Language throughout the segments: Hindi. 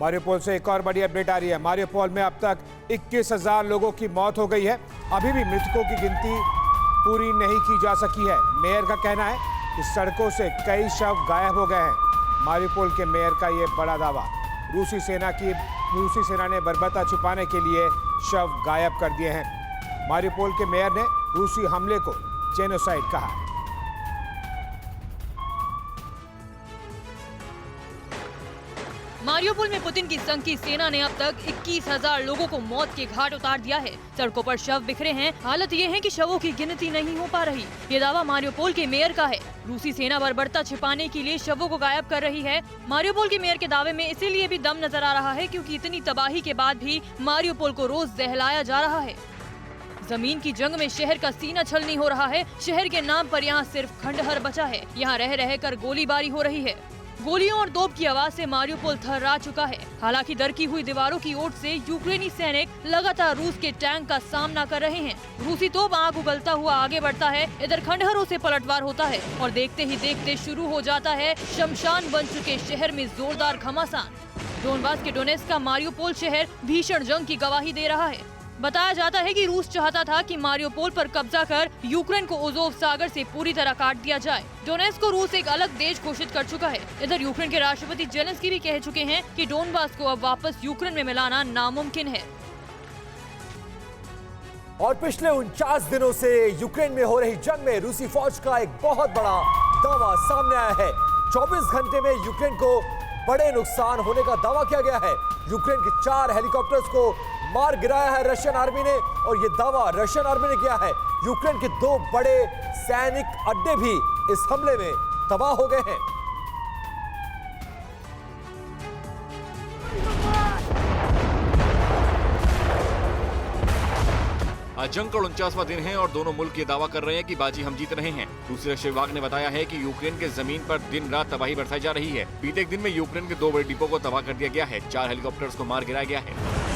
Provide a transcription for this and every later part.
मारियोपोल से एक और बड़ी अपडेट आ रही है। मारियोपोल में अब तक 21,000 लोगों की मौत हो गई है। अभी भी मृतकों की गिनती पूरी नहीं की जा सकी है। मेयर का कहना है कि सड़कों से कई शव गायब हो गए हैं। मारियोपोल के मेयर का ये बड़ा दावा। रूसी सेना ने बर्बरता छुपाने के लिए शव गायब कर दिए हैं। मारियोपोल के मेयर ने रूसी हमले को जेनोसाइड कहा। मारियोपोल में पुतिन की संघ की सेना ने अब तक 21,000 लोगों को मौत के घाट उतार दिया है। सड़कों पर शव बिखरे हैं। हालत ये है कि शवों की गिनती नहीं हो पा रही। ये दावा मारियोपोल के मेयर का है। रूसी सेना बर्बरता छिपाने के लिए शवों को गायब कर रही है। मारियोपोल के मेयर के दावे में इसीलिए भी दम नजर आ रहा है क्योंकि इतनी तबाही के बाद भी मारियोपोल को रोज दहलाया जा रहा है। जमीन की जंग में शहर का सीना छलनी हो रहा है। शहर के नाम पर यहाँ सिर्फ खंडहर बचा है। यहाँ रह रहकर गोलीबारी हो रही है। गोलियों और तोप की आवाज से मारियोपोल थर्रा चुका है। हालांकि दरकी हुई दीवारों की ओट से यूक्रेनी सैनिक लगातार रूस के टैंक का सामना कर रहे हैं। रूसी तोप आग उगलता हुआ आगे बढ़ता है। इधर खंडहरों से पलटवार होता है और देखते ही देखते शुरू हो जाता है शमशान बन चुके शहर में जोरदार घमासान। डोनबास के डोनेट्स्क का मारियोपोल शहर भीषण जंग की गवाही दे रहा है। बताया जाता है कि रूस चाहता था कि मारियोपोल पर कब्जा कर यूक्रेन को ओज़ोव सागर से पूरी तरह काट दिया जाए। डोनेट्स्क को रूस एक अलग देश घोषित कर चुका है। इधर यूक्रेन के राष्ट्रपति जेलेंस्की भी कह चुके हैं कि डोनबास को अब वापस यूक्रेन में मिलाना नामुमकिन है। और पिछले 49 दिनों से यूक्रेन में हो रही जंग में रूसी फौज का एक बहुत बड़ा दावा सामने आया है। 24 घंटे में यूक्रेन को बड़े नुकसान होने का दावा किया गया है। यूक्रेन के 4 हेलीकॉप्टर्स को मार गिराया है रशियन आर्मी ने और ये दावा रशियन आर्मी ने किया है। यूक्रेन के 2 बड़े सैनिक अड्डे भी इस हमले में तबाह हो गए हैं। आज जंग का 49वां दिन है और दोनों मुल्क ये दावा कर रहे हैं कि बाजी हम जीत रहे हैं। दूसरे रक्षा विभाग ने बताया है कि यूक्रेन के जमीन पर दिन रात तबाही बरसाई जा रही है। बीते एक दिन में यूक्रेन के 2 बड़े डिपो को तबाह कर दिया गया है। 4 हेलीकॉप्टर्स को मार गिराया गया है।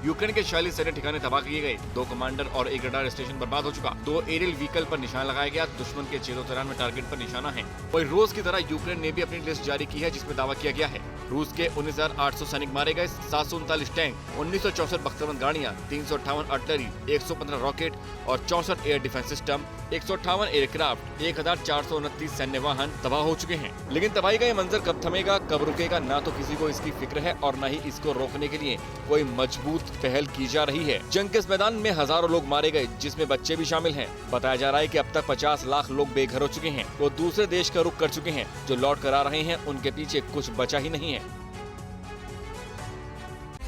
यूक्रेन के 46 सैन्य ठिकाने तबाह किए गए। 2 कमांडर और 1 रडार स्टेशन बर्बाद हो चुका। 2 एरियल व्हीकल पर निशाना लगाया गया। दुश्मन के 693 टारगेट पर निशाना है। वही रूस की तरह यूक्रेन ने भी अपनी लिस्ट जारी की है जिसमें दावा किया गया है। रूस के 19,800 सैनिक मारे गए, 739 टैंक, 1964 बख्तरबंद गाड़ियां, 358 आर्टिलरी, 115 रॉकेट और 64 एयर डिफेंस सिस्टम, 158 एयरक्राफ्ट, 1,429 सैन्य वाहन तबाह हो चुके हैं। लेकिन तबाही का ये मंजर कब थमेगा, कब रुकेगा, ना तो किसी को इसकी फिक्र है और न ही इसको रोकने के लिए कोई मजबूत पहल की जा रही है। जंग के इस मैदान में हजारों लोग मारे गए जिसमें बच्चे भी शामिल हैं। बताया जा रहा है कि अब तक 50 लाख लोग बेघर हो चुके हैं। वो दूसरे देश का रुख कर चुके हैं। जो लौट कर आ रहे हैं उनके पीछे कुछ बचा ही नहीं है।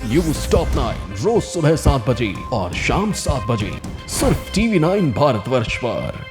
न्यूज़ टॉप 9 रोज सुबह 7 बजे और शाम 7 बजे सिर्फ TV9 भारतवर्ष पर।